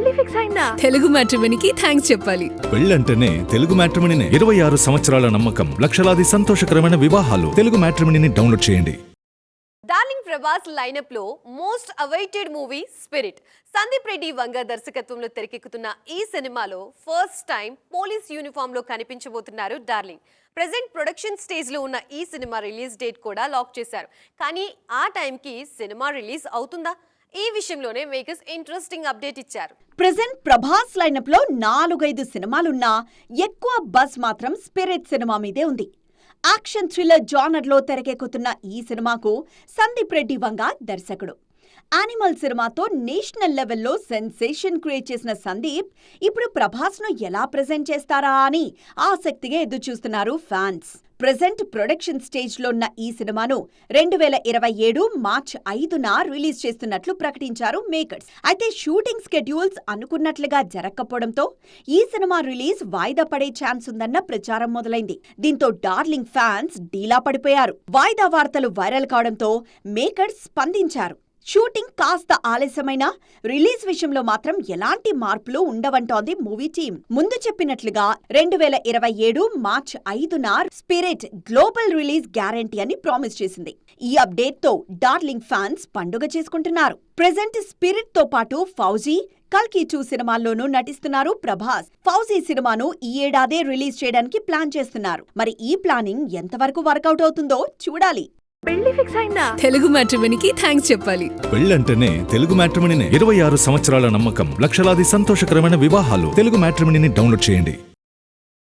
పెళ్లి ఫిక్స్ అయిందా? తెలుగు మ్యాట్రిమోనీకి థ్యాంక్స్ చెప్పాలి. పెళ్ళంటేనే తెలుగు మ్యాట్రిమోనీనే. 26 సంవత్సరాల నమ్మకం, లక్షలాది సంతోషకరమైన వివాహాలు. తెలుగు మ్యాట్రిమోనీని డౌన్లోడ్ చేయండి. డార్లింగ్ ప్రభాస్ లైనప్ లో most awaited movie Spirit. Sandeep Reddy Vanga దర్శకత్వంలో తెరకెక్కుతున్న ఈ సినిమాలో ఫస్ట్ టైం పోలీస్ యూనిఫామ్ లో కనిపించబోతున్నారు డార్లింగ్. ప్రెజెంట్ ప్రొడక్షన్ స్టేజ్ లో ఉన్న ఈ సినిమా రిలీజ్ డేట్ కూడా లాక్ చేశారు. కానీ ఆ టైంకి సినిమా రిలీజ్ అవుతుందా? ఈ విషయంలోనే మేకర్స్ ఇంట్రెస్టింగ్ అప్డేట్ ఇచ్చారు. ప్రెజెంట్ ప్రభాస్ లైనప్ లో 4-5 సినిమాలున్నా ఎక్కువ బజ్ మాత్రం స్పిరిట్ సినిమా మీదే ఉంది. యాక్షన్ థ్రిల్లర్ జానర్ లో తెరకెక్కుతున్న ఈ సినిమాకు సందీప్ రెడ్డి వంగ దర్శకుడు. యానిమల్ సినిమాతో నేషనల్ లెవెల్లో సెన్సేషన్ క్రియేట్ చేసిన సందీప్ ఇప్పుడు ప్రభాస్ ను ఎలా ప్రెజెంట్ చేస్తారా అని ఆసక్తిగా ఎదురుచూస్తున్నారు ఫ్యాన్స్. ప్రెజెంట్ ప్రొడక్షన్ స్టేజ్ లో ఉన్న ఈ సినిమాను 2027 మార్చి 5న రిలీజ్ చేస్తున్నట్లు ప్రకటించారు మేకర్స్. అయితే షూటింగ్ స్కెడ్యూల్స్ అనుకున్నట్లుగా జరగకపోవడంతో ఈ సినిమా రిలీజ్ వాయిదా పడే ఛాన్స్ ఉందన్న ప్రచారం మొదలైంది. దీంతో డార్లింగ్ ఫ్యాన్స్ డీలా పడిపోయారు. వాయిదా వార్తలు వైరల్ కావడంతో మేకర్స్ స్పందించారు. షూటింగ్ కాస్త ఆలస్యమైనా రిలీజ్ విషయంలో మాత్రం ఎలాంటి మార్పులు ఉండవంటోంది మూవీ టీం. ముందు చెప్పినట్లుగా 2027 మార్చి 5న స్పిరిట్ గ్లోబల్ రిలీజ్ గ్యారంటీ అని ప్రామిస్ చేసింది. ఈ అప్డేట్ తో డార్లింగ్ ఫ్యాన్స్ పండుగ చేసుకుంటున్నారు. ప్రెజెంట్ స్పిరిట్ తో పాటు ఫౌజీ, కల్కి 2 సినిమాల్లోనూ నటిస్తున్నారు ప్రభాస్. ఫౌజీ సినిమాను ఈ ఏడాదే రిలీజ్ చేయడానికి ప్లాన్ చేస్తున్నారు. మరి ఈ ప్లానింగ్ ఎంతవరకు వర్కౌట్ అవుతుందో చూడాలి. పెళ్లి ఫిక్స్ అయిందా? తెలుగు మ్యాట్రిమోనీకి థ్యాంక్స్ చెప్పాలి. పెళ్ళంటేనే తెలుగు మ్యాట్రిమోనీనే. 26 సంవత్సరాల నమ్మకం, లక్షలాది సంతోషకరమైన వివాహాలు. తెలుగు మ్యాట్రిమోనీని డౌన్లోడ్ చేయండి.